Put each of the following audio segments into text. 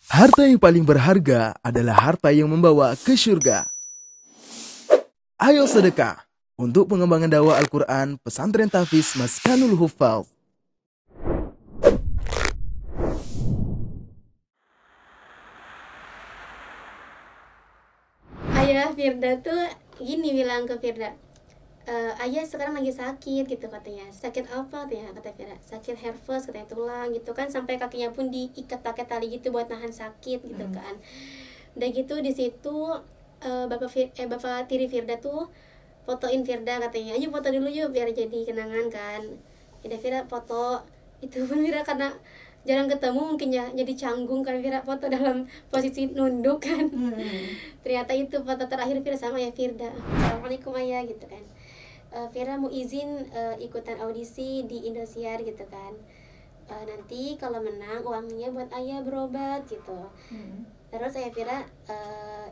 Harta yang paling berharga adalah harta yang membawa ke surga. Ayo sedekah untuk pengembangan dakwah Al-Quran Pesantren Tahfiz Maskanul Huffaz. Ayah Firda tuh gini bilang ke Firda, ayah sekarang lagi sakit gitu katanya. Sakit apa katanya, kata Firda? Sakit herpes katanya, tulang gitu kan, sampai kakinya pun diikat pakai tali gitu buat nahan sakit gitu kan. Udah gitu di situ bapak tiri Firda tuh fotoin Firda, katanya ayo foto dulu yuk biar jadi kenangan kan. Udah Firda foto itu pun Firda karena jarang ketemu mungkin ya, jadi canggung kan Firda foto dalam posisi nunduk kan. Ternyata itu foto terakhir Firda sama ya Firda. Assalamualaikum ayah gitu kan. Firda mau izin ikutan audisi di Indosiar gitu kan. Nanti kalau menang uangnya buat ayah berobat gitu. Terus saya Firda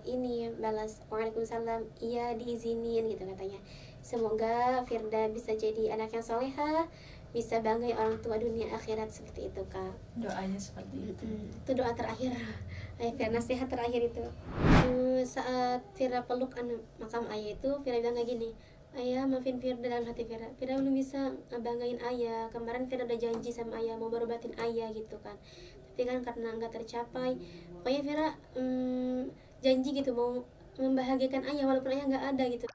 ini balas waalaikumsalam, iya diizinin gitu katanya. Semoga Firda bisa jadi anak yang soleha, bisa banggai orang tua dunia akhirat, seperti itu kak. Doanya seperti itu. Itu doa terakhir ayah Firda, nasihat terakhir itu. Saat Firda peluk makam ayah itu, Firda bilang kayak gini, ayah maafin Firda. Dalam hati Firda belum bisa banggain ayah. Kemarin Firda udah janji sama ayah mau berobatin ayah gitu kan, tapi kan karena nggak tercapai. Pokoknya Firda janji gitu mau membahagiakan ayah walaupun ayah nggak ada gitu.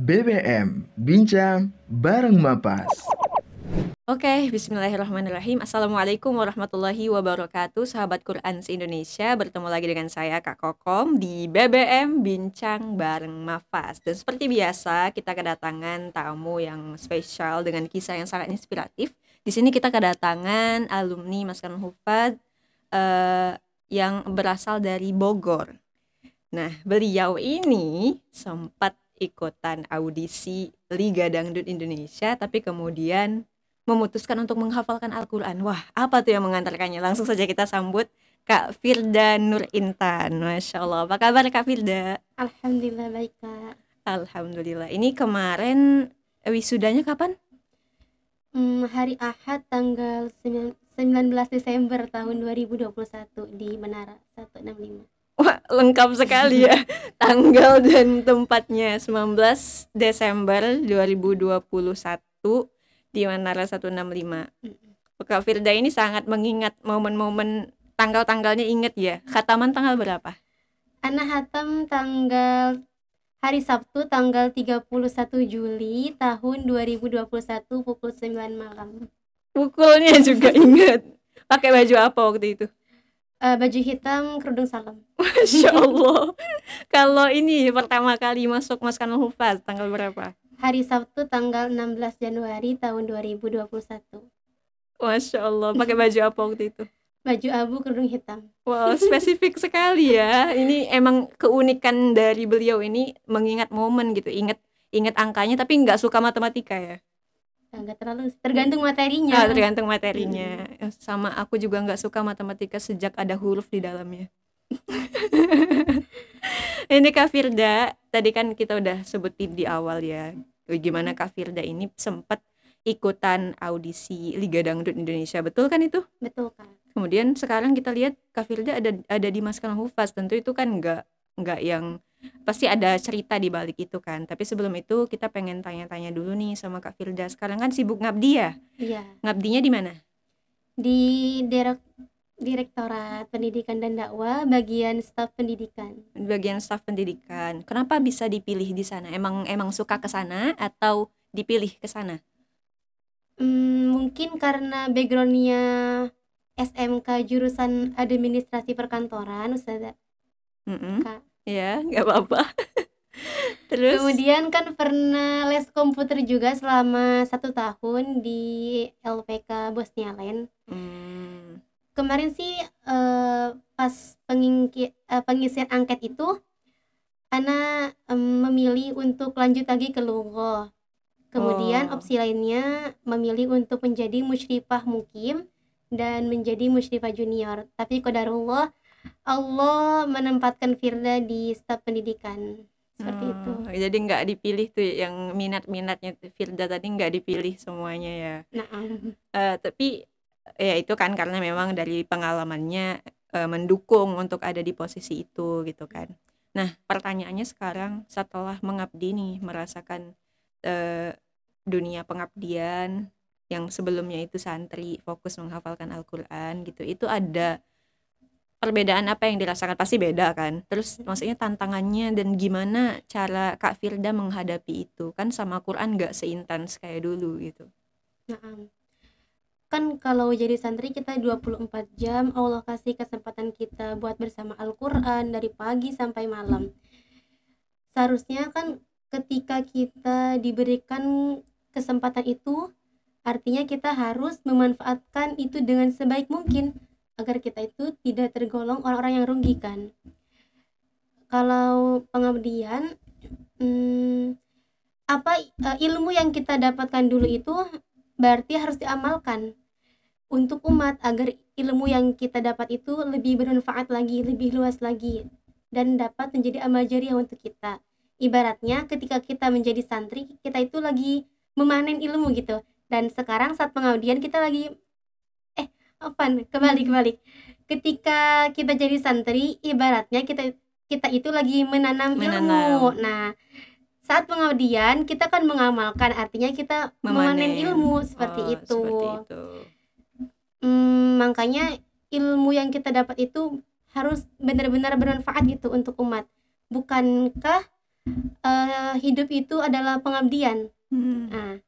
BBM Bincang Bareng Mapas. Oke, bismillahirrahmanirrahim. Assalamualaikum warahmatullahi wabarakatuh. Sahabat Quran se-Indonesia, bertemu lagi dengan saya Kak Kokom di BBM Bincang Bareng Mafas. Dan seperti biasa, kita kedatangan tamu yang spesial dengan kisah yang sangat inspiratif. Di sini kita kedatangan alumni Maskanul Huffaz yang berasal dari Bogor. Nah, beliau ini sempat ikutan audisi Liga Dangdut Indonesia, tapi kemudian memutuskan untuk menghafalkan Al-Quran. Wah, apa tuh yang mengantarkannya? Langsung saja kita sambut Kak Firda Nur Intan. Masya Allah, apa kabar Kak Firda? Alhamdulillah baik kak. Alhamdulillah. Ini kemarin wisudanya kapan? Hari Ahad tanggal 19 Desember tahun 2021 di Menara 165. Wah, lengkap sekali ya. Tanggal dan tempatnya 19 Desember 2021 di Menara 165. Kak Firda ini sangat mengingat momen-momen, tanggal-tanggalnya inget ya. Khataman tanggal berapa? Ana hatam hari Sabtu tanggal 31 Juli tahun 2021 pukul 9 malam. Pukulnya juga ingat. Pakai baju apa waktu itu? Baju hitam, kerudung salam. Masya Allah. Kalau ini pertama kali masuk Maskanul Huffaz tanggal berapa? Hari Sabtu tanggal 16 Januari tahun 2021. Masya Allah. Pakai baju apa waktu itu? Baju abu, kerudung hitam. Wow, spesifik sekali ya. Ini emang keunikan dari beliau ini mengingat momen gitu, ingat angkanya, tapi nggak suka matematika ya. Nggak terlalu, tergantung materinya. Tergantung materinya. Sama aku juga nggak suka matematika sejak ada huruf di dalamnya. Ini Kak Firda, tadi kan kita udah sebutin di awal ya, gimana Kak Firda ini sempat ikutan audisi Liga Dangdut Indonesia, betul kan itu? Betul kan. Kemudian sekarang kita lihat Kak Firda ada di Maskanul Huffaz, tentu itu kan nggak yang pasti ada cerita di balik itu kan. Tapi sebelum itu kita pengen tanya-tanya dulu nih sama Kak Firda. Sekarang kan sibuk ngabdi ya? Iya. Ngabdinya di mana? Di Direktorat Pendidikan dan Dakwah, bagian staf pendidikan. Bagian staf pendidikan. Kenapa bisa dipilih di sana? Emang suka ke sana atau dipilih ke sana? Mungkin karena backgroundnya SMK jurusan administrasi perkantoran, Ustazah. Kak. Ya, nggak apa-apa. Terus Kemudian kan pernah les komputer juga selama 1 tahun di LPK Bosnia Land. Kemarin sih pas pengisian angket itu Ana memilih untuk lanjut lagi ke Lugha. Kemudian opsi lainnya memilih untuk menjadi musyrifah mukim dan menjadi musyrifah junior. Tapi qadarullah, Allah menempatkan Firda di staf pendidikan. Seperti itu. Jadi nggak dipilih tuh yang minat-minatnya Firda tadi, nggak dipilih semuanya ya. Nah, Tapi Ya itu kan karena memang dari pengalamannya mendukung untuk ada di posisi itu gitu kan. Nah, pertanyaannya sekarang setelah mengabdi nih, merasakan eh, dunia pengabdian yang sebelumnya itu santri fokus menghafalkan Al-Qur'an gitu. Itu ada perbedaan apa yang dirasakan? Pasti beda kan. Terus maksudnya tantangannya dan gimana cara Kak Firda menghadapi itu? Kan sama Quran nggak seintens kayak dulu gitu. Nah, kan kalau jadi santri kita 24 jam Allah kasih kesempatan kita buat bersama Al-Quran dari pagi sampai malam. Seharusnya kan ketika kita diberikan kesempatan itu, artinya kita harus memanfaatkan itu dengan sebaik mungkin agar kita itu tidak tergolong orang-orang yang rugi kan. Kalau pengabdian, ilmu yang kita dapatkan dulu itu berarti harus diamalkan untuk umat agar ilmu yang kita dapat itu lebih bermanfaat lagi, lebih luas lagi, dan dapat menjadi amal jariah untuk kita. Ibaratnya ketika kita menjadi santri, kita itu lagi memanen ilmu gitu. Dan sekarang saat pengabdian kita lagi kebalik. Ketika kita jadi santri, ibaratnya kita itu lagi menanam ilmu. Nah, saat pengabdian kita kan mengamalkan, artinya kita memanen ilmu seperti itu. Makanya ilmu yang kita dapat itu harus benar-benar bermanfaat gitu untuk umat. Bukankah hidup itu adalah pengabdian? Nah,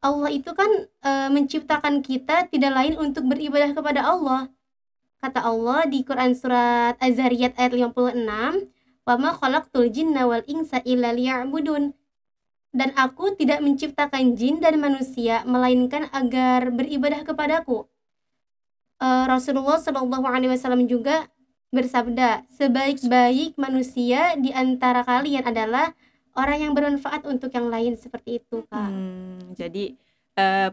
Allah itu kan menciptakan kita tidak lain untuk beribadah kepada Allah. Kata Allah di Quran surat Az-Zariyat ayat 56, "Wa ma khalaqtul jinna wal insa illa liya'budun." Dan aku tidak menciptakan jin dan manusia melainkan agar beribadah kepadaku. Rasulullah Shallallahu Alaihi Wasallam juga bersabda, sebaik-baik manusia di antara kalian adalah orang yang bermanfaat untuk yang lain, seperti itu, Kak. Jadi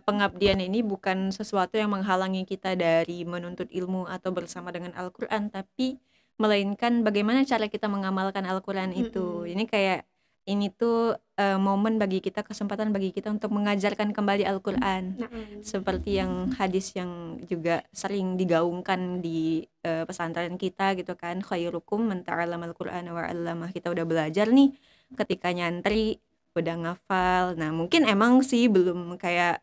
pengabdian ini bukan sesuatu yang menghalangi kita dari menuntut ilmu atau bersama dengan Al-Quran, tapi melainkan bagaimana cara kita mengamalkan Al-Quran itu. Ini kayak ini tuh momen bagi kita, kesempatan bagi kita untuk mengajarkan kembali Al-Quran. Seperti yang hadis yang juga sering digaungkan di pesantren kita gitu kan, khairukum man ta'allama al-Qur'ana wa 'allamah. Kita udah belajar nih ketika nyantri, udah ngafal. Nah, mungkin emang sih belum kayak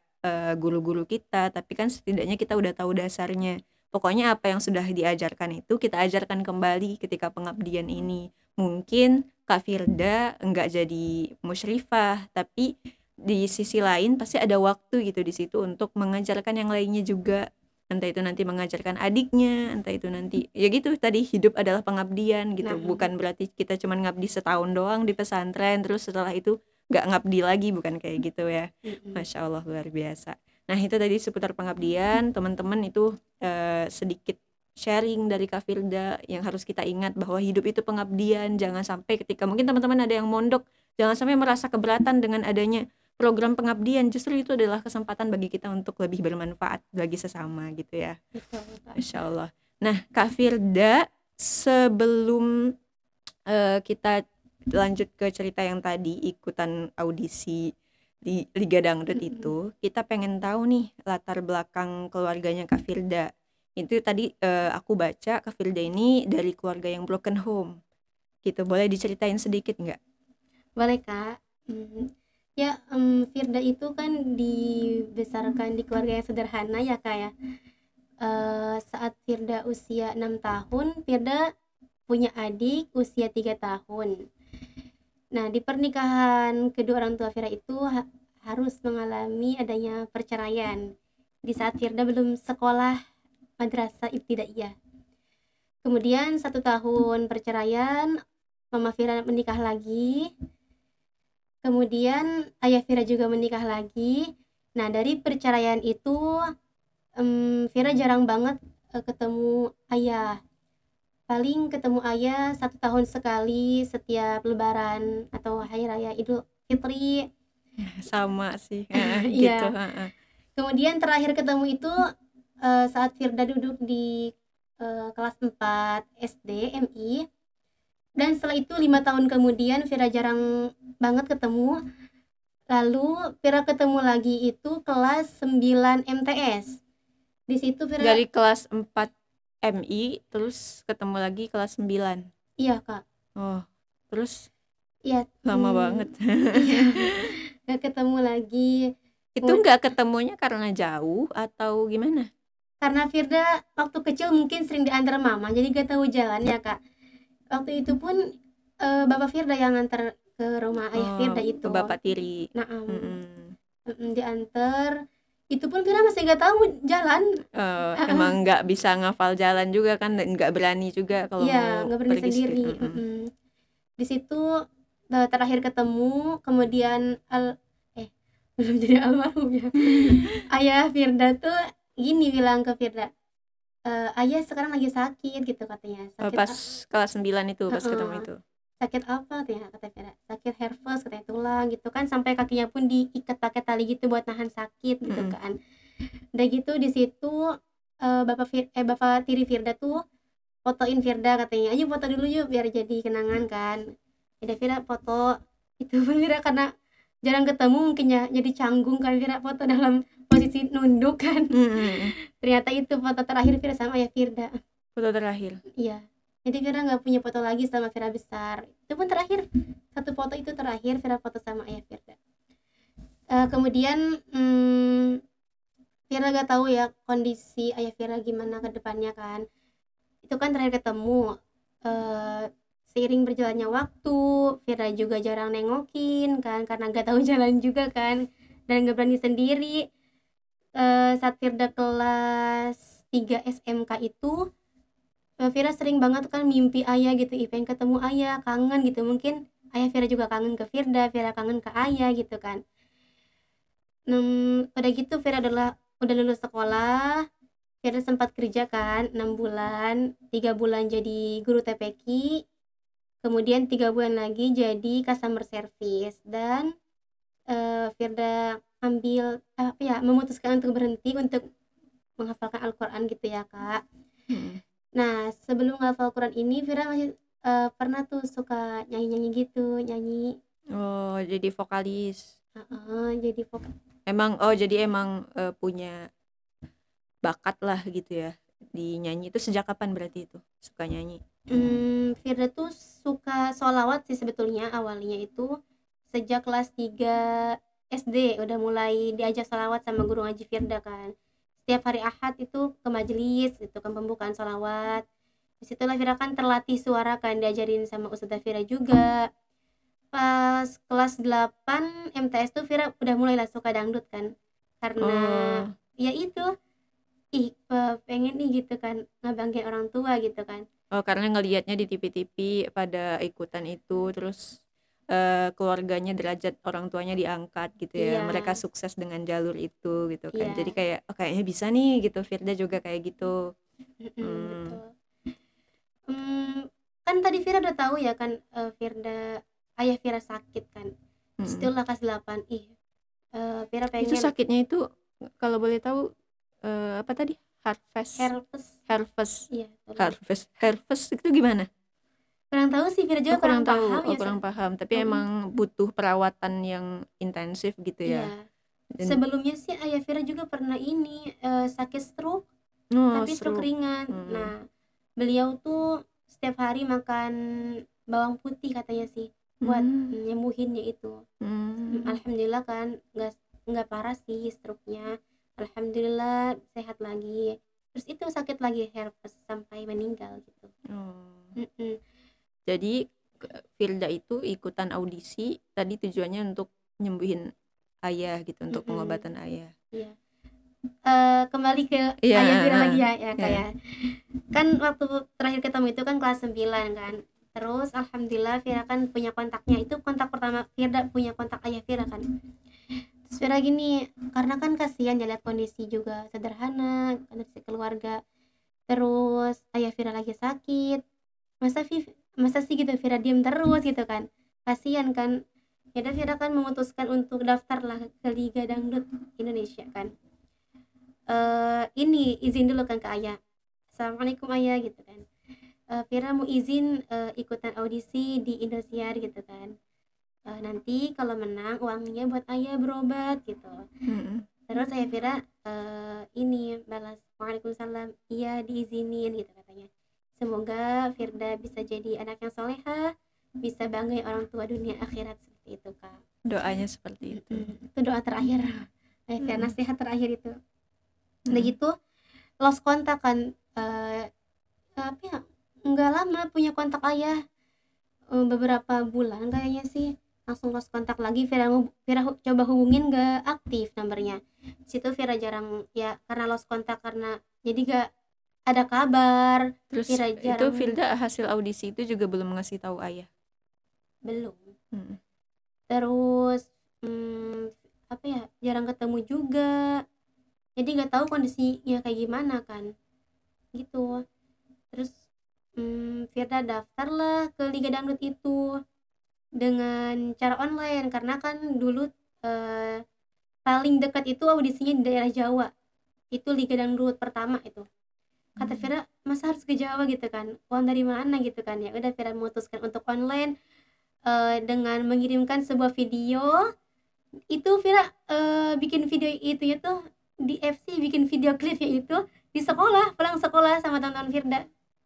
guru-guru kita, tapi kan setidaknya kita udah tahu dasarnya. Pokoknya apa yang sudah diajarkan itu kita ajarkan kembali ketika pengabdian ini. Mungkin Kak Firda enggak jadi musyrifah, tapi di sisi lain pasti ada waktu gitu di situ untuk mengajarkan yang lainnya juga. Entah itu nanti mengajarkan adiknya, entah itu nanti ya gitu, tadi hidup adalah pengabdian gitu. Bukan berarti kita cuma ngabdi setahun doang di pesantren terus setelah itu nggak ngabdi lagi, bukan kayak gitu ya. Masya Allah, luar biasa. Nah, itu tadi seputar pengabdian. Teman-teman itu sedikit sharing dari Kak Firda yang harus kita ingat bahwa hidup itu pengabdian. Jangan sampai ketika mungkin teman-teman ada yang mondok, jangan sampai merasa keberatan dengan adanya program pengabdian. Justru itu adalah kesempatan bagi kita untuk lebih bermanfaat bagi sesama gitu ya. Masya Allah. Nah, Kak Firda, sebelum kita lanjut ke cerita yang tadi ikutan audisi di Liga Dangdut itu, kita pengen tahu nih latar belakang keluarganya Kak Firda. Itu tadi aku baca Kak Firda ini dari keluarga yang broken home gitu. Boleh diceritain sedikit nggak? Boleh, Kak. Ya, Firda itu kan dibesarkan di keluarga yang sederhana ya, Kak ya. Saat Firda usia 6 tahun, Firda punya adik usia 3 tahun. Nah, di pernikahan kedua orang tua Firda itu harus mengalami adanya perceraian di saat Firda belum sekolah madrasah ibtidaiyah. Kemudian 1 tahun perceraian, Mama Firda menikah lagi. Kemudian ayah Firda juga menikah lagi. Nah, dari perceraian itu Firda jarang banget ketemu ayah. Paling ketemu ayah 1 tahun sekali setiap lebaran atau hari raya Idul Fitri. Sama sih gitu. Iya. Kemudian terakhir ketemu itu saat Firda duduk di kelas 4 SD MI. Dan setelah itu 5 tahun kemudian Firda jarang banget ketemu. Lalu Firda ketemu lagi itu kelas 9 MTS. Di situ Firda, Dari kelas 4 MI terus ketemu lagi kelas 9. iya Kak, Oh, terus iya, lama banget. iya, nggak ketemu lagi. Itu nggak ketemunya karena jauh atau gimana? Karena Firda waktu kecil mungkin sering diantar mama, jadi gak tahu jalan ya Kak. Waktu itu pun Bapak Firda yang nganter ke rumah ayah Firda Ke itu. Bapak Tiri. Nah, Mm-mm. diantar. Itu pun Firda masih gak tahu jalan. Emang nggak bisa ngafal jalan juga kan, dan nggak berani juga kalau Iya, mau nggak berani pergi sendiri. Di situ terakhir ketemu, kemudian belum jadi almarhum ya. Ayah Firda tuh gini bilang ke Firda, ayah sekarang lagi sakit gitu katanya. Sakit Pas kelas 9 itu, pas ketemu Heeh. itu. Sakit apa katanya, kata Vera, sakit herpes katanya, tulang gitu kan, sampai kakinya pun diikat pakai tali gitu buat nahan sakit gitu Mm-mm. kan. Udah gitu di situ Bapak tiri Firda tuh fotoin Firda, katanya ayo foto dulu yuk biar jadi kenangan kan. Ada Firda foto itu pun Firda karena jarang ketemu mungkin ya, jadi canggung kan Firda foto dalam posisi nunduk kan. Mm-mm. Ternyata itu foto terakhir Firda sama ayah Firda. Foto terakhir. Iya, jadi Vera nggak punya foto lagi sama Vera besar. Itu pun terakhir, satu foto itu terakhir Vera foto sama ayah Vera. Kemudian Vera nggak tahu ya kondisi ayah Vera gimana ke depannya kan. Itu kan terakhir ketemu. Seiring berjalannya waktu, Vera juga jarang nengokin kan, karena nggak tahu jalan juga kan, dan nggak berani sendiri. Saat Firda kelas 3 SMK itu, Vira sering banget kan mimpi ayah gitu, pengen ketemu ayah, kangen gitu. Mungkin ayah Vira juga kangen ke Firda, Vira kangen ke ayah gitu kan. Udah gitu Vira udah lulus sekolah. Vira sempat kerja kan 6 bulan, 3 bulan jadi guru TPQ, kemudian 3 bulan lagi jadi customer service. Dan Firda memutuskan untuk berhenti untuk menghafalkan Al-Quran gitu ya Kak. Nah, sebelum hafal Quran ini Vira masih pernah tuh suka nyanyi-nyanyi gitu, nyanyi. Oh, jadi vokalis. Jadi vokal. Jadi emang punya bakat lah gitu ya di nyanyi. Itu sejak kapan berarti itu suka nyanyi? Firda tuh suka sholawat sih sebetulnya, awalnya itu sejak kelas 3 SD udah mulai diajak sholawat sama guru ngaji Firda kan. Setiap hari Ahad itu ke majelis, itu kan pembukaan sholawat. Disitulah Vira kan terlatih suara kan, diajarin sama Ustazah Vira juga. Pas kelas 8 MTS tuh Vira udah mulai lah suka dangdut kan, karena ya itu pengen nih gitu kan, ngebanggain orang tua gitu kan. Karena ngelihatnya di TV-TV pada ikutan itu, terus keluarganya, derajat orang tuanya diangkat gitu ya. Iya. Mereka sukses dengan jalur itu gitu kan. Iya. Jadi kayak kayaknya bisa nih gitu. Firda juga kayak gitu. Betul. Kan tadi Vira udah tahu ya kan, ayah Vira sakit kan. Setelah kelas 8 Vira pengen. Itu sakitnya itu kalau boleh tahu apa tadi? Herpes. Iya. Herpes itu gimana? Kurang tahu sih, Vira juga kurang paham ya. Kurang paham, tapi emang butuh perawatan yang intensif gitu ya. Iya. Sebelumnya sih ayah Vira juga pernah sakit stroke, tapi stroke ringan. Nah, beliau tuh setiap hari makan bawang putih katanya sih, buat nyembuhinnya itu. Alhamdulillah kan nggak parah sih stroke-nya. Alhamdulillah sehat lagi. Terus itu sakit lagi herpes sampai meninggal gitu. Jadi Firda itu ikutan audisi tadi tujuannya untuk nyembuhin ayah gitu, untuk pengobatan ayah. Iya. Kembali ke ayah Vira lagi ya kayak. Kan waktu terakhir ketemu itu kan kelas 9 kan. Terus alhamdulillah Vira kan punya kontaknya. Itu kontak pertama Firda punya kontak ayah Vira kan. Terus Vira gini, karena kan kasihan ya lihat kondisi juga sederhana, kondisi keluarga. Terus ayah Vira lagi sakit. Masa sih gitu Vira diem terus gitu kan. Kasihan kan. Ya Vira kan memutuskan untuk daftar lah ke Liga Dangdut Indonesia kan. Izin dulu kan ke ayah. Assalamualaikum ayah gitu kan. Vira mau izin ikutan audisi di Indosiar gitu kan. Nanti kalau menang uangnya buat ayah berobat gitu. Terus saya Fira ini balas Waalaikumsalam, iya diizinin gitu katanya. Semoga Firda bisa jadi anak yang soleha, bisa banggai orang tua dunia akhirat seperti itu kak. Doanya seperti itu. Itu doa terakhir. Fira Mm-mm. nasihat terakhir itu. Udah Mm-mm. gitu lost kontak kan, apa ya, nggak lama punya kontak ayah, beberapa bulan kayaknya sih langsung lost kontak lagi. Vira coba hubungin gak aktif nomornya. Situ Vira jarang ya, karena lost kontak, karena jadi gak ada kabar. Terus Vira itu jarang. Firda hasil audisi itu juga belum ngasih tahu ayah. Belum. Mm. Terus apa ya, jarang ketemu juga, jadi nggak tahu kondisinya kayak gimana kan gitu. Terus Firda daftar lah ke Liga Dangdut itu dengan cara online, karena kan dulu paling dekat itu audisinya di daerah Jawa, itu Liga Dangdut pertama itu. Kata Vira, masa harus ke Jawa gitu kan, uang dari mana gitu kan. Ya udah Vira memutuskan untuk online, dengan mengirimkan sebuah video. Itu Vira bikin video itu ya tuh di FC, bikin video klipnya itu di sekolah, pulang sekolah sama teman-teman Firda,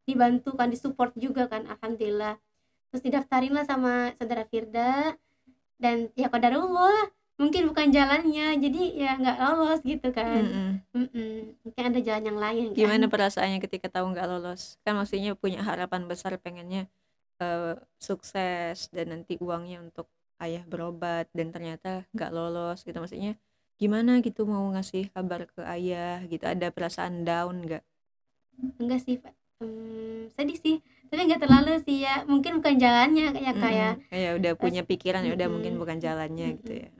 dibantu kan, disupport juga kan, alhamdulillah. Terus didaftarin lah sama saudara Firda, dan ya qadarullah mungkin bukan jalannya, jadi ya nggak lolos gitu kan. Mungkin ada jalan yang lain kan. Gimana perasaannya ketika tahu nggak lolos? Kan maksudnya punya harapan besar, pengennya sukses dan nanti uangnya untuk ayah berobat, dan ternyata nggak lolos gitu. Maksudnya gimana gitu mau ngasih kabar ke ayah gitu, ada perasaan down nggak? Enggak sih Pak, sedih sih, tapi nggak terlalu sih ya, mungkin bukan jalannya kayak Ya udah punya pikiran, ya udah mungkin bukan jalannya gitu ya.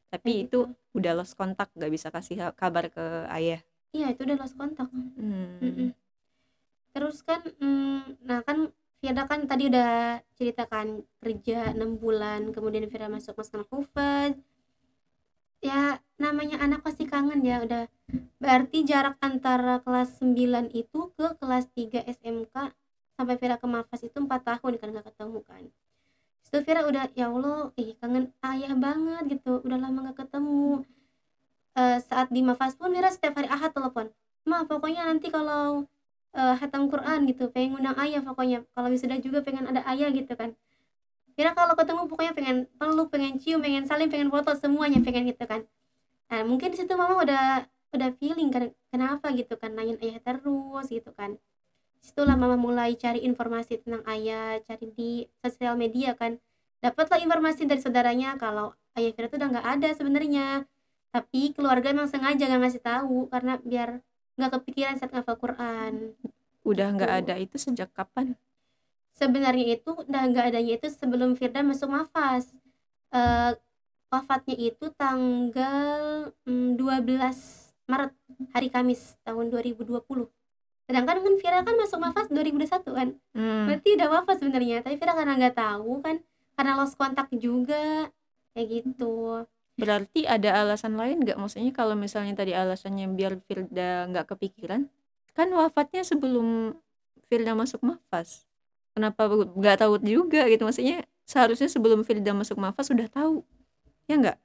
Tapi kayak itu gitu. udah lost kontak, nggak bisa kasih kabar ke ayah. Iya, itu udah lost kontak. Terus kan nah kan Firda kan tadi udah ceritakan kerja 6 bulan, kemudian Firda masuk Maskan Hufaz. Ya namanya anak pasti kangen ya, udah berarti jarak antara kelas 9 itu ke kelas 3 SMK sampai Firda ke Mafas itu 4 tahun kan gak ketemu kan. Itu Firda udah ya Allah, kangen ayah banget gitu, udah lama gak ketemu. Saat di Mafas pun Firda setiap hari Ahad telepon, "Ma, pokoknya nanti kalau hatam Quran gitu, pengen ngundang ayah, pokoknya kalau wisuda juga pengen ada ayah gitu kan." Kira kalau ketemu pokoknya pengen peluk, pengen cium, pengen salim, pengen foto, semuanya pengen gitu kan. Nah mungkin di situ mama udah feeling kan, kenapa gitu kan nanyain ayah terus gitu kan. Situlah mama mulai cari informasi tentang ayah, cari di sosial media kan, dapatlah informasi dari saudaranya kalau ayah Fira tuh udah nggak ada sebenarnya, tapi keluarga emang sengaja gak ngasih tahu karena biar nggak kepikiran saat ngafal Quran. Udah nggak Gitu. ada itu sejak kapan? Sebenarnya itu udah nggak adanya itu sebelum Firda masuk Mafas. Wafatnya itu tanggal 12 Maret, hari Kamis tahun 2020. Sedangkan kan Firda kan masuk Mafas 2021 kan. Berarti udah wafat sebenarnya, tapi Firda karena nggak tahu kan, karena lost kontak juga kayak gitu. Berarti ada alasan lain nggak? Maksudnya kalau misalnya tadi alasannya biar Firda nggak kepikiran, kan wafatnya sebelum Firda masuk Mafas. Kenapa nggak tahu juga gitu? Maksudnya seharusnya sebelum Firda masuk Mafas sudah tahu, ya nggak?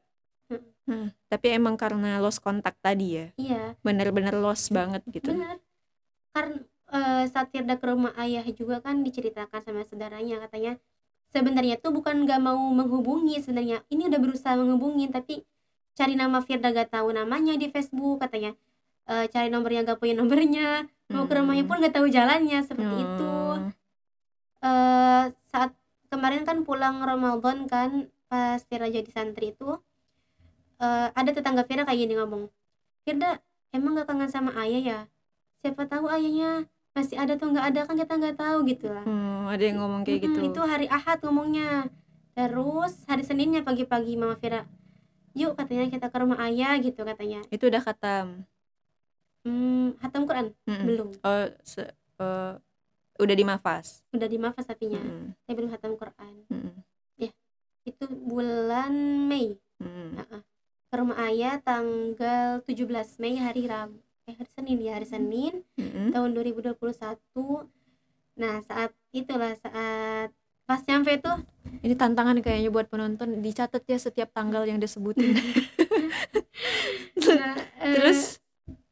Tapi emang karena lost kontak tadi ya? Iya. Bener-bener lost banget gitu. Bener. Karena saat Firda ke rumah ayah juga kan diceritakan sama saudaranya, katanya sebenarnya tuh bukan gak mau menghubungi, sebenarnya ini udah berusaha menghubungi, tapi cari nama Firda gak tahu namanya di Facebook katanya, cari nomornya gak punya nomornya, mau ke rumahnya pun gak tahu jalannya, seperti itu. Saat kemarin kan pulang Ramadan kan, pas Firda jadi santri itu, ada tetangga Firda kayak gini ngomong, "Firda, emang gak kangen sama ayah ya? Siapa tahu ayahnya masih ada atau nggak ada, kan kita nggak tahu gitu lah." Ada yang ngomong kayak gitu. Itu hari Ahad ngomongnya. Terus hari Seninnya pagi-pagi Mama Vira, "Yuk," katanya, "kita ke rumah ayah," gitu katanya. Itu udah khatam? Hatam Quran? Belum. Udah di Mafas? Udah di Mafas tapinya, tapi belum hatam Quran. Ya, itu bulan Mei. Ke rumah ayah tanggal 17 Mei, hari Senin ya, hari Senin tahun 2021. Nah saat pas nyampe tuh, ini tantangan kayaknya buat penonton, dicatat ya setiap tanggal yang disebutin. Nah, Terus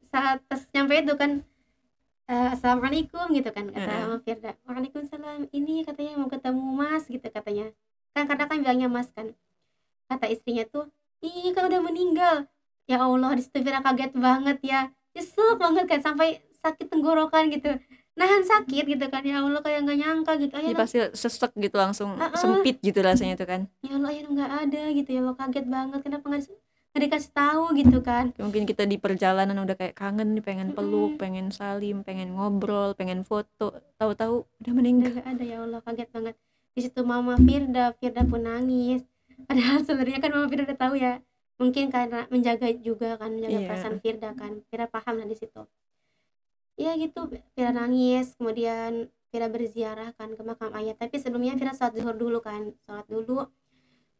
saat pas nyampe itu kan, assalamualaikum gitu kan kata Heeh. Mama Firda. Waalaikumsalam, ini katanya mau ketemu Mas gitu katanya. Kan karena kan bilangnya Mas kan. Kata istrinya tuh, ih kan udah meninggal. Ya Allah, di situ Vira kaget banget ya. Nyesek banget kan sampai sakit tenggorokan gitu. Nahan sakit gitu kan. Ya Allah kayak nggak nyangka gitu. ya Ayah, pasti sesek gitu, langsung ah, sempit gitu rasanya tuh kan. ya Allah ayah nggak ada gitu ya Allah, kaget banget. Kenapa nggak dikasih tahu gitu kan? Mungkin kita di perjalanan udah kayak kangen nih, pengen peluk, Mm-mm. pengen salim, pengen ngobrol, pengen foto, tahu-tahu udah Udah meninggal. nggak ada, ya Allah kaget banget. Di situ Mama Firda pun nangis. Padahal sebenarnya kan Mama Firda udah tahu ya. Mungkin karena menjaga juga kan, menjaga perasaan Iya. Firda kan. Firda paham lah di situ. Ya gitu, Vira nangis, kemudian Vira berziarah kan ke makam ayah. Tapi sebelumnya Vira sholat zuhur dulu kan, sholat dulu.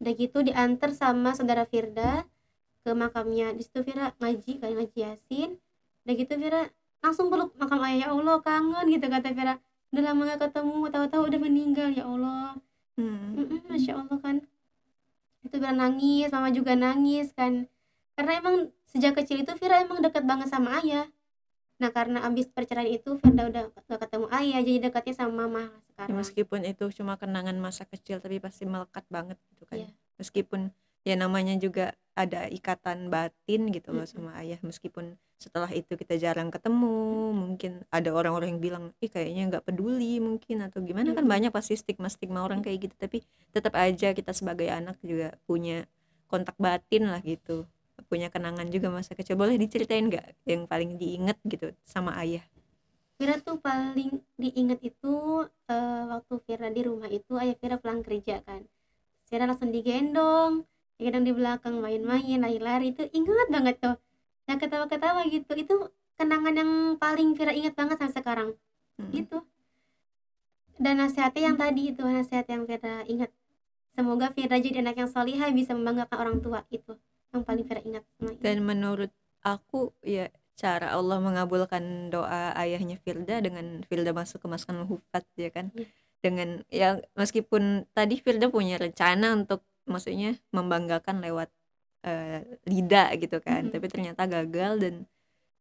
Udah gitu diantar sama saudara Firda ke makamnya. Di situ Vira ngaji kan, ngaji Yasin. Udah gitu Vira langsung peluk makam ayah. Ya Allah kangen gitu kata Vira. Udah lama gak ketemu, tahu-tahu udah meninggal ya Allah. Hmm. Masya Allah kan. Itu Vira nangis, mama juga nangis kan. Karena emang sejak kecil itu Vira emang dekat banget sama ayah. Nah karena abis perceraian itu Firda udah gak ketemu ayah, jadi dekatnya sama mama Ya, sekarang. meskipun itu cuma kenangan masa kecil, tapi pasti melekat banget gitu kan. Iya. Meskipun ya namanya juga ada ikatan batin gitu loh Mm-mm. sama ayah, meskipun setelah itu kita jarang ketemu, mungkin ada orang-orang yang bilang ih kayaknya nggak peduli mungkin atau gimana, kan Mm-mm. banyak pasti stigma-stigma orang kayak gitu, tapi tetap aja kita sebagai anak juga punya kontak batin lah gitu, punya kenangan juga masa kecil. Boleh diceritain nggak yang paling diinget gitu sama ayah? Vira tuh paling diinget itu waktu Vira di rumah itu ayah Vira pulang kerja kan. Vira langsung digendong di belakang main-main, lari-lari, itu ingat banget tuh. Dan ketawa-ketawa gitu, itu kenangan yang paling Vira ingat banget sampai sekarang. Hmm. Gitu. Dan nasihatnya yang tadi itu nasihat yang Vira ingat. Semoga Vira jadi anak yang solihah, bisa membanggakan orang tua, itu yang paling Vira ingat sama ini. Dan menurut aku ya, cara Allah mengabulkan doa ayahnya Firda dengan Firda masuk ke Maskanul Hufat ya kan, Iya. dengan ya meskipun tadi Firda punya rencana untuk maksudnya membanggakan lewat lidah gitu kan, Mm-mm. tapi ternyata gagal. Dan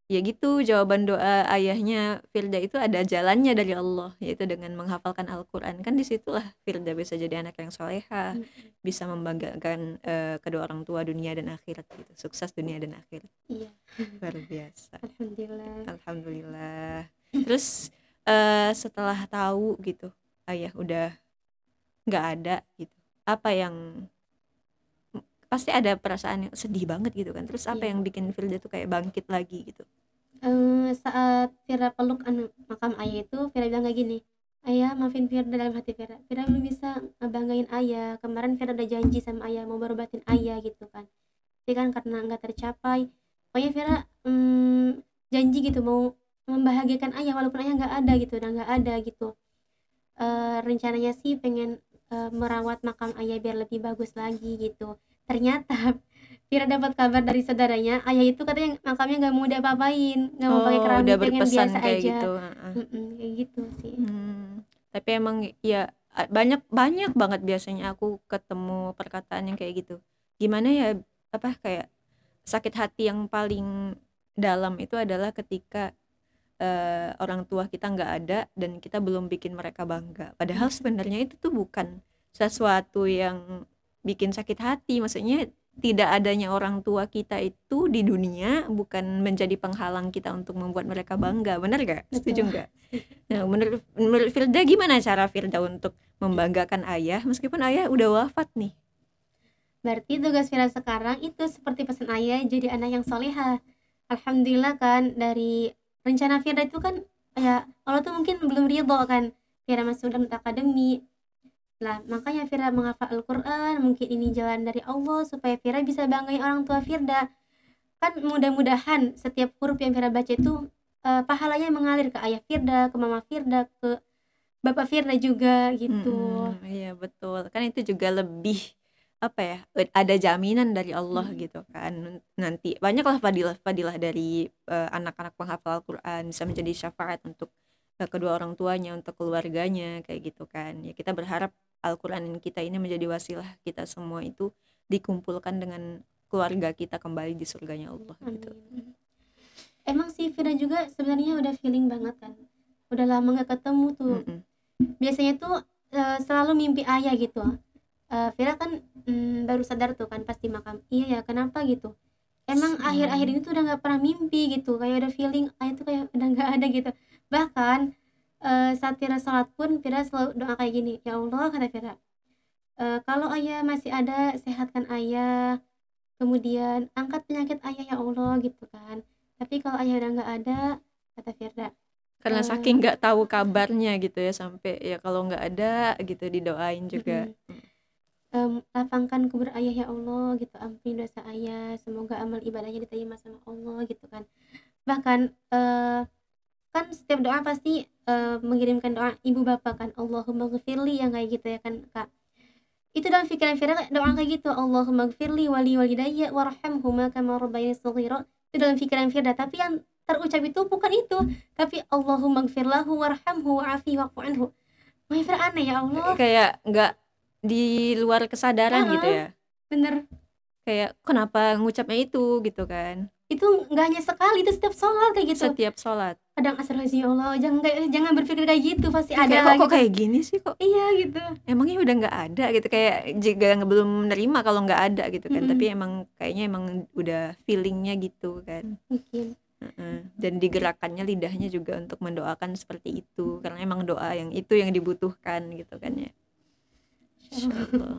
ya gitu, jawaban doa ayahnya Firda itu ada jalannya dari Allah, yaitu dengan menghafalkan Al-Quran. Kan disitulah Firda bisa jadi anak yang soleha, Mm-mm. bisa membanggakan kedua orang tua dunia dan akhirat gitu, sukses dunia dan akhirat. Iya, Luar biasa. alhamdulillah. Alhamdulillah. Terus setelah tahu gitu ayah udah nggak ada gitu, apa yang pasti ada perasaan yang sedih banget gitu kan, terus apa Iya. yang bikin Firda tuh kayak bangkit lagi gitu? Saat Vira peluk makam ayah itu, Vira bilang kayak gini, ayah maafin Vira. Dalam hati Vira, Vira belum bisa ngebanggain ayah. Kemarin Vira udah janji sama ayah mau berobatin ayah gitu kan, tapi kan karena nggak tercapai. Pokoknya Vira janji gitu mau membahagiakan ayah walaupun ayah nggak ada gitu, udah nggak ada gitu. Rencananya sih pengen merawat makam ayah biar lebih bagus lagi gitu. Ternyata Vira dapat kabar dari saudaranya, ayah itu katanya makamnya nggak mau diapa-apain, nggak mau pakai Oh, udah keramik, pengen berpesan biasa kayak aja. gitu. Heeh. Kayak gitu sih. Tapi emang ya banyak banyak banget biasanya aku ketemu perkataan yang kayak gitu. Gimana ya, apa kayak sakit hati yang paling dalam itu adalah ketika orang tua kita nggak ada dan kita belum bikin mereka bangga. Padahal sebenarnya itu tuh bukan sesuatu yang bikin sakit hati. Maksudnya tidak adanya orang tua kita itu di dunia bukan menjadi penghalang kita untuk membuat mereka bangga. Benar gak? Setuju Betul. nggak? Nah, menurut Firda gimana cara Firda untuk membanggakan ayah meskipun ayah udah wafat nih? Berarti tugas Vira sekarang itu seperti pesan ayah, jadi anak yang soleha. Alhamdulillah kan, dari rencana Vira itu kan ya Allah tuh mungkin belum ridho kan Vira masuk dalam akademi lah, makanya Vira menghafal Al-Quran. Mungkin ini jalan dari Allah supaya Vira bisa banggain orang tua Firda. Kan mudah-mudahan setiap huruf yang Vira baca itu pahalanya mengalir ke ayah Firda, ke mama Firda, ke bapak Firda juga gitu. Iya betul, kan itu juga lebih apa ya, ada jaminan dari Allah Mm. gitu kan, nanti banyaklah fadilah-fadilah dari anak-anak penghafal Al-Quran, bisa menjadi syafaat untuk kedua orang tuanya, untuk keluarganya kayak gitu kan. Ya kita berharap Al-Quran kita ini menjadi wasilah kita semua itu dikumpulkan dengan keluarga kita kembali di surganya Allah gitu. Amin. Emang sih Vira juga sebenarnya udah feeling banget kan, udah lama gak ketemu tuh. Mm-mm. Biasanya tuh selalu mimpi ayah gitu. Vira kan baru sadar tuh kan pas di makam, iya ya kenapa gitu. Emang akhir-akhir ini tuh udah gak pernah mimpi gitu, kayak udah feeling ayah tuh kayak udah gak ada gitu. Bahkan saat Vira sholat pun Vira selalu doa kayak gini, ya Allah kata Vira, kalau ayah masih ada sehatkan ayah, kemudian angkat penyakit ayah ya Allah gitu kan. Tapi kalau ayah udah nggak ada, kata Firda, Karena saking nggak tahu kabarnya gitu ya, sampai ya kalau nggak ada gitu didoain juga. Lapangkan kubur ayah ya Allah gitu, ampuni dosa ayah, semoga amal ibadahnya diterima sama Allah gitu kan. Bahkan kan setiap doa pasti mengirimkan doa ibu bapak kan, Allahumma ghfirli yang kayak gitu ya kan Kak. Itu dalam pikiran Firda doa kayak gitu, Allahumma ghfirli wali walidayya warhamhuma kama rabbayani shaghira. Itu dalam pikiran Firda, tapi yang terucap itu bukan itu, tapi Allahumma ghfirlahu warhamhu wa'afi wa'fu anhu. Wah, Firda aneh ya Allah. Kayak nggak di luar kesadaran gitu ya. Bener. Kayak kenapa ngucapnya itu gitu kan. Itu nggak hanya sekali, itu setiap sholat kayak gitu. Setiap sholat. Kadang astagfirullahaladzim ya Allah, jangan berpikir kayak gitu, pasti ada Kayak lah kok gitu. kayak gini sih kok. Iya gitu. Emangnya udah nggak ada gitu, kayak juga belum menerima kalau nggak ada gitu kan. Tapi emang kayaknya emang udah feelingnya gitu kan. Mungkin. Dan digerakkannya lidahnya juga untuk mendoakan seperti itu, karena emang doa yang itu yang dibutuhkan gitu kan ya. Insyaallah.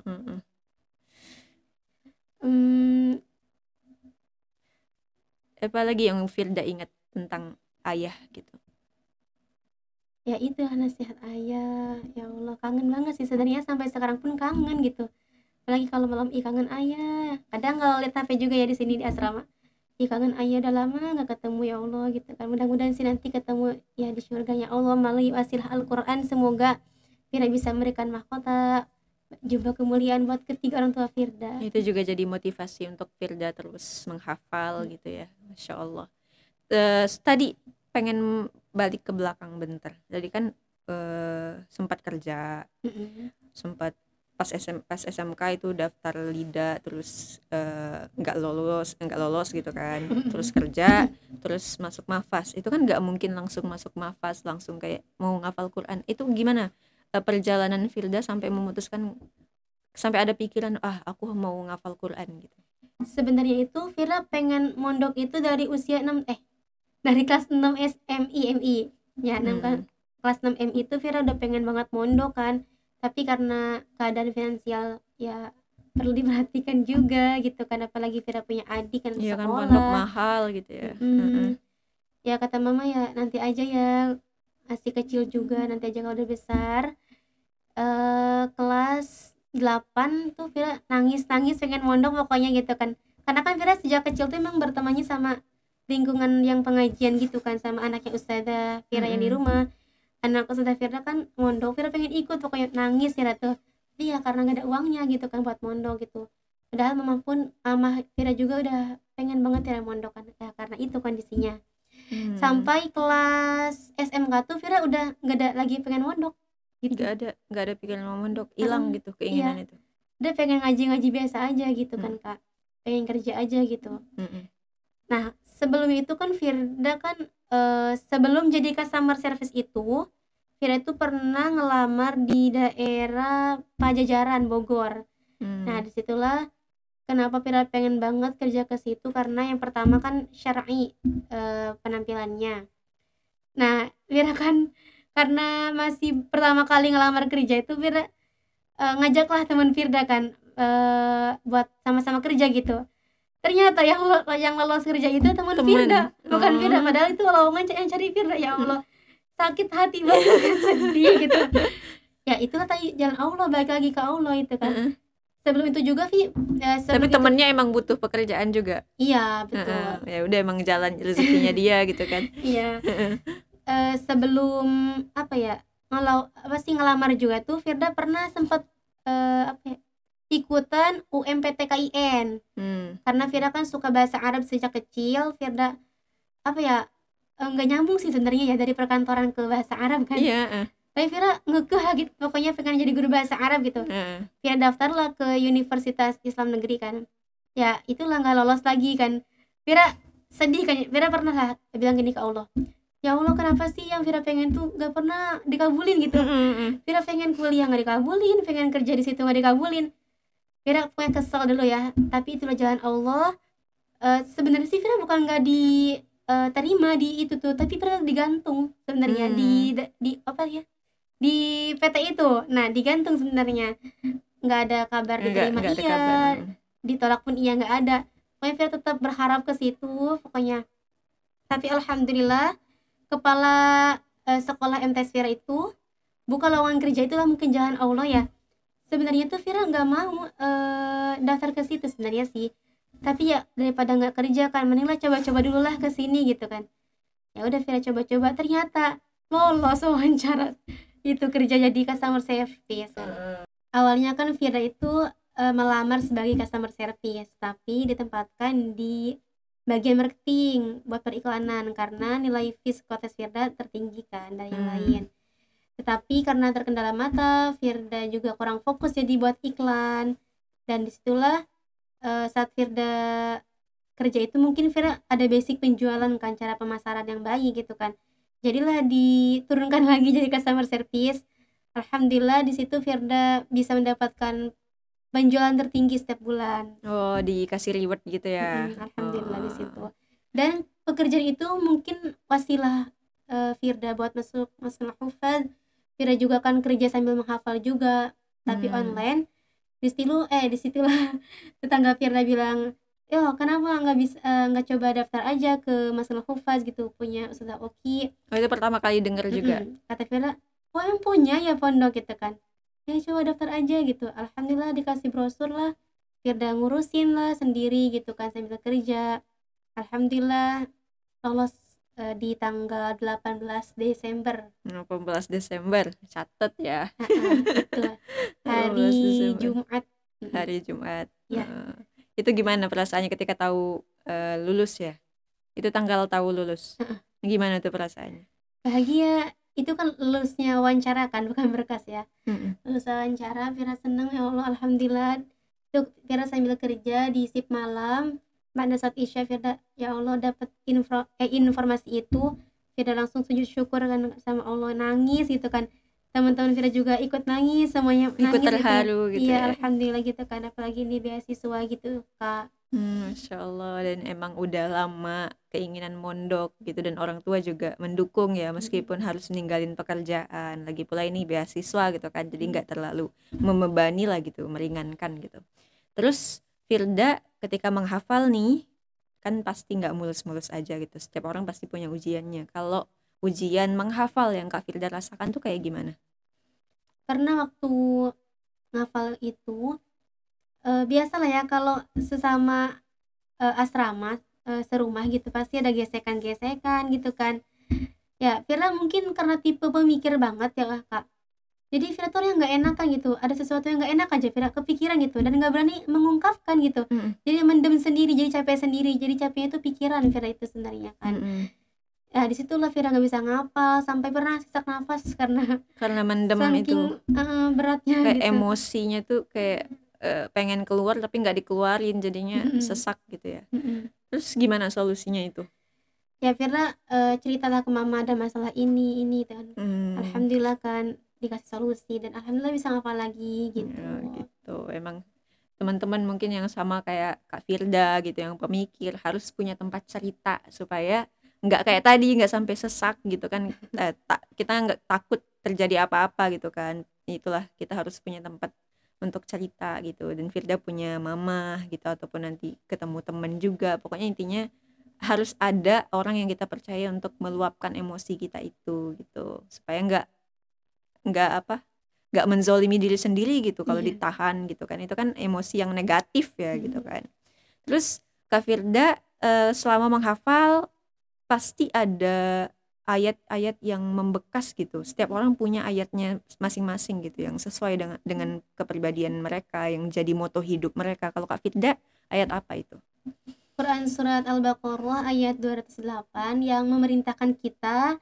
Apalagi yang Firda ingat tentang ayah gitu? Ya itu nasihat ayah, ya Allah kangen banget sih sebenarnya, sampai sekarang pun kangen gitu. Apalagi kalau malam kangen ayah. Kadang kalau lihat HP juga ya di sini di asrama, kangen ayah udah lama nggak ketemu ya Allah gitu kan. Mudah-mudahan sih nanti ketemu ya di surganya Allah melalui wasilah Al-Quran. Semoga Firda bisa memberikan mahkota jubah kemuliaan buat ketiga orang tua Firda. Itu juga jadi motivasi untuk Firda terus menghafal gitu ya. Masya Allah. Tadi pengen balik ke belakang bentar. Tadi kan sempat kerja, sempat pas SMK itu daftar LIDA, terus nggak lolos gitu kan. Terus kerja, terus masuk Mafas. Itu kan nggak mungkin langsung masuk Mafas langsung kayak mau ngafal Quran. Itu gimana perjalanan Firda sampai memutuskan, sampai ada pikiran aku mau ngafal Quran gitu? Sebenarnya itu Firda pengen mondok itu dari usia dari kelas 6 MI ya, kelas 6 MI itu Firda udah pengen banget mondok kan, tapi karena keadaan finansial ya perlu diperhatikan juga gitu kan, apalagi Firda punya adik kan ya, sekolah kan pondok mahal gitu ya. Ya kata mama ya nanti aja ya, masih kecil juga, nanti aja kalau udah besar. Kelas 8 tuh Firda nangis pengen mondok pokoknya gitu kan, karena kan Firda sejak kecil tuh emang bertemannya sama lingkungan yang pengajian gitu kan, sama anaknya Ustazah Firda yang di rumah. Anak Ustazah Firda kan mondok, Firda pengen ikut, pokoknya nangis Firda tuh. Tapi ya karena gak ada uangnya gitu kan buat mondok gitu. Padahal mama Firda juga udah pengen banget Firda mondok kan, ya karena itu kondisinya. Sampai kelas SMK tuh Firda udah gak ada lagi pengen mondok gitu. Gak ada pikiran mau mondok, hilang gitu keinginan itu. Udah pengen ngaji biasa aja gitu kan Kak, pengen kerja aja gitu. Nah sebelum itu kan Firda kan sebelum jadi customer service itu Firda itu pernah ngelamar di daerah Pajajaran Bogor. Nah disitulah kenapa Firda pengen banget kerja ke situ, karena yang pertama kan syar'i penampilannya. Nah Firda kan karena masih pertama kali ngelamar kerja itu Firda ngajaklah teman Firda kan buat sama-sama kerja gitu. Ternyata yang lolos kerja itu teman Firda, bukan Firda. Padahal itu lowongan yang cari Firda. Ya Allah, sakit hati banget, sedih gitu. Ya itulah tadi jalan Allah, balik lagi ke Allah itu kan. Sebelum itu juga tapi temennya emang butuh pekerjaan juga. Iya betul. Ya udah emang jalan rezekinya dia gitu kan. Iya. Sebelum ngelamar juga tuh Firda pernah sempat ikutan UMPTKIN. Karena Firda kan suka bahasa Arab sejak kecil. Firda nggak nyambung sih sebenarnya ya dari perkantoran ke bahasa Arab kan. Iya. Tapi Firda ngekeh gitu, pokoknya pengen jadi guru bahasa Arab gitu. Firda daftarlah ke Universitas Islam Negeri kan. ya itulah nggak lolos lagi kan. Vira sedih kan, Vira pernah lah bilang gini ke Allah, ya Allah kenapa sih yang Vira pengen tuh nggak pernah dikabulin gitu. Vira pengen kuliah nggak dikabulin, pengen kerja di situ nggak dikabulin. Vira pokoknya kesel dulu ya, tapi itulah jalan Allah. Sebenarnya sih Vira bukan nggak terima di itu tuh, tapi Vira digantung sebenarnya di apa ya, di PT itu. Nah digantung sebenarnya, nggak ada kabar diterima Nggak ada iya, kabar. ditolak pun iya, nggak ada. Pokoknya Vira tetap berharap ke situ pokoknya. Tapi alhamdulillah kepala sekolah MTS Vira itu buka lowongan kerja, itulah mungkin jalan Allah ya. Sebenarnya tuh Vira nggak mau daftar ke situ sebenarnya sih, tapi ya daripada nggak kerja kan, mending lah coba-coba dulu lah ke sini gitu kan. Ya udah Vira coba-coba, ternyata lolos wawancara itu kerja jadi customer service. Awalnya kan Vira itu melamar sebagai customer service, tapi ditempatkan di bagian marketing buat periklanan karena nilai psikotes Firda tertinggi kan dari yang lain. Tetapi karena terkendala mata, Firda juga kurang fokus jadi buat iklan. Dan disitulah saat Firda kerja itu mungkin Firda ada basic penjualan kan, cara pemasaran yang baik gitu kan. Jadilah diturunkan lagi jadi customer service. Alhamdulillah di situ Firda bisa mendapatkan penjualan tertinggi setiap bulan. Oh, dikasih reward gitu ya. Alhamdulillah di situ. Dan pekerjaan itu mungkin wasilah Firda buat masuk hufaz. Firda juga kan kerja sambil menghafal juga, tapi online. Disitulah tetangga Firda bilang, yo kenapa nggak coba daftar aja ke Masnul Hufaz gitu, punya Ustazah Oki. Oh, itu pertama kali denger juga. Kata Firda, oh yang punya ya pondok gitu kan, ya coba daftar aja gitu. Alhamdulillah dikasih brosur lah, Firda ngurusin lah sendiri gitu kan sambil kerja. Alhamdulillah lolos di tanggal 18 Desember. 18 Desember, catet ya. Itu hari Jumat. Hari Jumat. Ya. Itu gimana perasaannya ketika tahu lulus ya? Itu tanggal tahu lulus. Gimana tuh perasaannya? Bahagia. Itu kan lulusnya wawancara kan, bukan berkas ya. Lulus wawancara, Vira seneng, ya Allah alhamdulillah. Itu Vira sambil kerja di shift malam. Pada saat Isya Vira, ya Allah dapat informasi itu, Vira langsung sujud syukur kan sama Allah, nangis gitu kan. Teman-teman Vira juga ikut nangis, semuanya ikut nangis terharu gitu ya. Alhamdulillah gitu kan, apalagi ini beasiswa gitu Kak. Masya Allah. Dan emang udah lama keinginan mondok gitu, dan orang tua juga mendukung ya, meskipun harus ninggalin pekerjaan. Lagi pula ini beasiswa gitu kan, jadi nggak terlalu membebani lah gitu, meringankan gitu. Terus Firda ketika menghafal nih, kan pasti nggak mulus-mulus aja gitu, setiap orang pasti punya ujiannya. Kalau ujian menghafal yang Kak Firda rasakan tuh kayak gimana? Karena waktu ngafal itu biasalah ya, kalau sesama asrama serumah gitu pasti ada gesekan-gesekan gitu kan. Ya Vira mungkin karena tipe pemikir banget ya Kak, jadi Vira tuh yang nggak enakan gitu, ada sesuatu yang nggak enak aja Vira kepikiran gitu, dan nggak berani mengungkapkan gitu. Jadi mendem sendiri, jadi capek sendiri, jadi capeknya itu pikiran Vira itu sebenarnya kan. Ya disitulah Vira nggak bisa ngapal, sampai pernah sesak nafas karena mendem saking beratnya kayak gitu. Emosinya tuh kayak pengen keluar tapi nggak dikeluarin, jadinya sesak gitu ya. Terus gimana solusinya itu? Ya Vira ceritalah ke mama ada masalah ini dan alhamdulillah kan dikasih solusi, dan alhamdulillah bisa ngapal lagi gitu. Ya, gitu. Emang teman-teman mungkin yang sama kayak Kak Firda gitu, yang pemikir, harus punya tempat cerita supaya nggak kayak tadi, nggak sampai sesak gitu kan. Kita nggak takut terjadi apa-apa gitu kan. Itulah, kita harus punya tempat untuk cerita gitu. Dan Firda punya mama gitu, ataupun nanti ketemu teman juga. Pokoknya intinya harus ada orang yang kita percaya untuk meluapkan emosi kita itu gitu, supaya nggak menzolimi diri sendiri gitu kalau ditahan gitu kan. Itu kan emosi yang negatif ya gitu kan. Terus Kak Firda selama menghafal pasti ada ayat-ayat yang membekas gitu. Setiap orang punya ayatnya masing-masing gitu, yang sesuai dengan kepribadian mereka, yang jadi moto hidup mereka. Kalau Kak Firda, ayat apa itu? Quran surat Al-Baqarah ayat 208 yang memerintahkan kita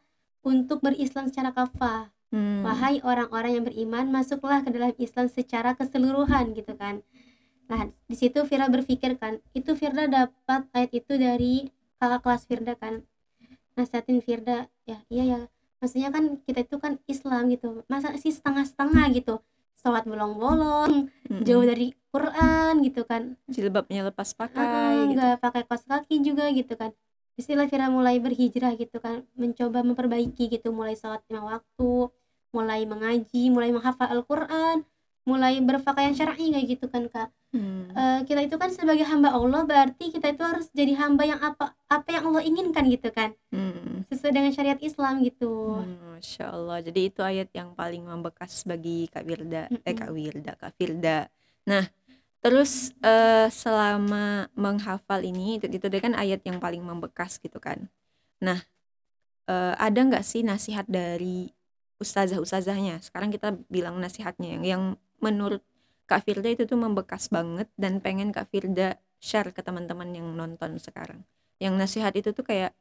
untuk berislam secara kafah. Wahai orang-orang yang beriman, masuklah ke dalam Islam secara keseluruhan gitu kan. Nah, di situ Firda berpikir kan, itu Firda dapat ayat itu dari kakak kelas Firda kan. Nasihatin Firda, ya iya ya. Maksudnya kan kita itu kan Islam gitu. Masa sih setengah-setengah gitu. Sholat bolong-bolong, jauh dari Quran gitu kan. Jilbabnya lepas pakai gitu. Nggak pakai kaos kaki juga gitu kan. Istilah Firda mulai berhijrah gitu kan, mencoba memperbaiki gitu, mulai sholat 5 waktu, mulai mengaji, mulai menghafal Al-Quran, mulai berpakaian syar'i kayak gitu kan Kak. Kita itu kan sebagai hamba Allah, berarti kita itu harus jadi hamba yang apa yang Allah inginkan gitu kan, sesuai dengan syariat Islam gitu. Masya Allah. Jadi itu ayat yang paling membekas bagi Kak Firda. Nah, terus selama menghafal ini itu kan ayat yang paling membekas gitu kan. Nah, ada nggak sih nasihat dari ustazah-ustazahnya? Sekarang kita bilang nasihatnya yang menurut Kak Firda itu tuh membekas banget dan pengen Kak Firda share ke teman-teman yang nonton sekarang. Yang nasihat itu tuh kayak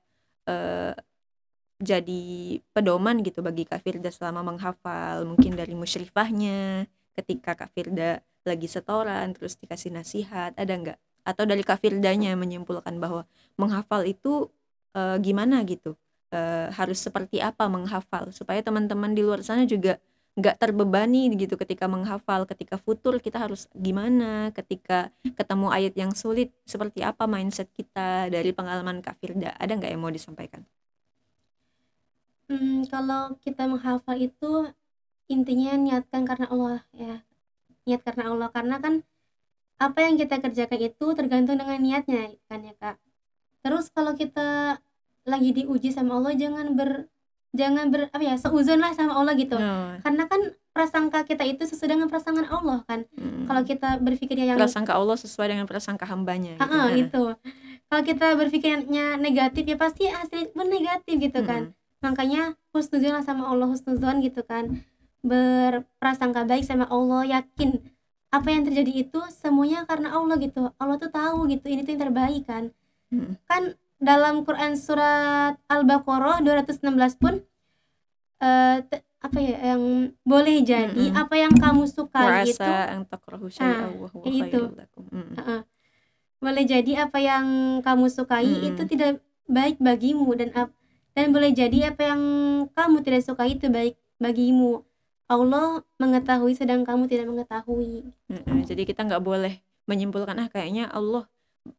jadi pedoman gitu bagi Kak Firda selama menghafal, mungkin dari musyrifahnya ketika Kak Firda lagi setoran terus dikasih nasihat, ada nggak? Atau dari Kak Firdanya menyimpulkan bahwa menghafal itu gimana gitu, harus seperti apa menghafal supaya teman-teman di luar sana juga nggak terbebani gitu ketika menghafal, ketika futur kita harus gimana, ketika ketemu ayat yang sulit seperti apa mindset kita. Dari pengalaman Kak Firda, ada nggak yang mau disampaikan? Kalau kita menghafal itu intinya niatkan karena Allah ya, niat karena Allah, karena kan apa yang kita kerjakan itu tergantung dengan niatnya kan ya Kak. Terus kalau kita lagi diuji sama Allah, jangan apa ya, seuzon lah sama Allah gitu. Karena kan prasangka kita itu sesuai dengan prasangka Allah kan. Kalau kita berpikirnya yang Prasangka Allah sesuai dengan prasangka hambanya gitu. gitu. Kalau kita berpikirnya negatif ya pasti hasilnya pun negatif gitu kan. Makanya husnuzon lah sama Allah, husnuzon gitu kan. Berprasangka baik sama Allah, yakin apa yang terjadi itu semuanya karena Allah gitu. Allah tuh tahu gitu, ini tuh yang terbaik kan. Kan dalam Quran surat Al-Baqarah 216 pun apa ya, yang boleh jadi apa yang kamu sukai itu boleh jadi apa yang kamu sukai itu tidak baik bagimu, dan boleh jadi apa yang kamu tidak sukai itu baik bagimu. Allah mengetahui sedang kamu tidak mengetahui. Jadi kita nggak boleh menyimpulkan kayaknya Allah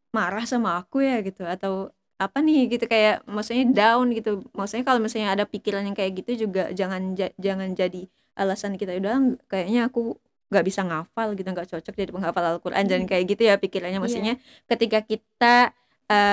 marah sama aku ya gitu, atau apa nih gitu, kayak maksudnya down gitu. Maksudnya kalau misalnya ada pikiran yang kayak gitu juga jangan jadi alasan kita udah kayaknya aku nggak bisa ngafal gitu, nggak cocok jadi penghafal Al-Quran. Jangan kayak gitu ya pikirannya. Maksudnya ketika kita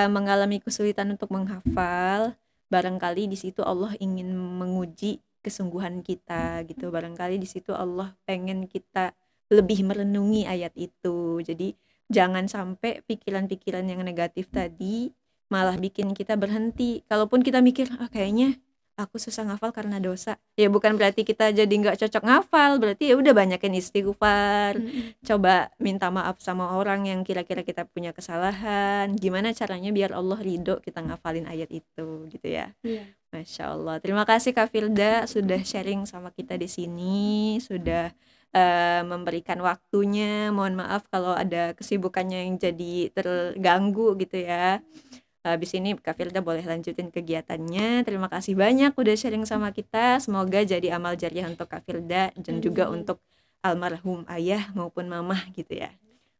mengalami kesulitan untuk menghafal, barangkali di situ Allah ingin menguji kesungguhan kita gitu. Barangkali di situ Allah pengen kita lebih merenungi ayat itu. Jadi jangan sampai pikiran-pikiran yang negatif tadi malah bikin kita berhenti. Kalaupun kita mikir kayaknya aku susah ngafal karena dosa, ya bukan berarti kita jadi nggak cocok ngafal. Berarti ya udah banyakin istighfar, coba minta maaf sama orang yang kira-kira kita punya kesalahan. Gimana caranya biar Allah ridho kita ngafalin ayat itu gitu ya. Masya Allah. Terima kasih Kak Firda sudah sharing sama kita di sini, sudah memberikan waktunya. Mohon maaf kalau ada kesibukannya yang jadi terganggu gitu ya. Habis ini Kak Firda boleh lanjutin kegiatannya. Terima kasih banyak udah sharing sama kita. Semoga jadi amal jariah untuk Kak Firda dan juga untuk almarhum ayah maupun mamah gitu ya.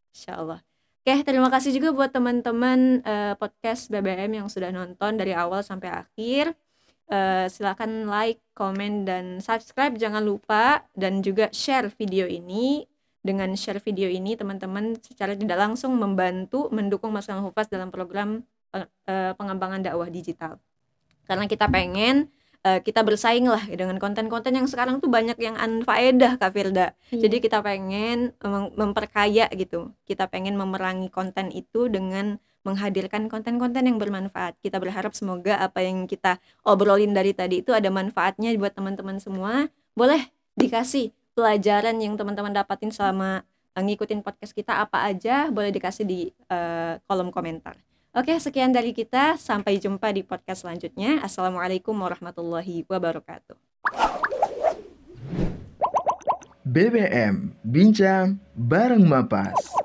Insya Allah. Oke, terima kasih juga buat teman-teman podcast BBM yang sudah nonton dari awal sampai akhir. Silakan like, komen, dan subscribe jangan lupa. Dan juga share video ini. Dengan share video ini teman-teman secara tidak langsung membantu mendukung Mas Kang Hufaz dalam program pengembangan dakwah digital. Karena kita pengen kita bersaing lah dengan konten-konten yang sekarang tuh banyak yang unfaedah Kak Firda. Jadi kita pengen memperkaya gitu. Kita pengen memerangi konten itu dengan menghadirkan konten-konten yang bermanfaat. Kita berharap semoga apa yang kita obrolin dari tadi itu ada manfaatnya buat teman-teman semua. Boleh dikasih pelajaran yang teman-teman dapatin selama ngikutin podcast kita apa aja, boleh dikasih di kolom komentar. Oke, sekian dari kita. Sampai jumpa di podcast selanjutnya. Assalamualaikum warahmatullahi wabarakatuh. BBM Bincang Bareng Mapas.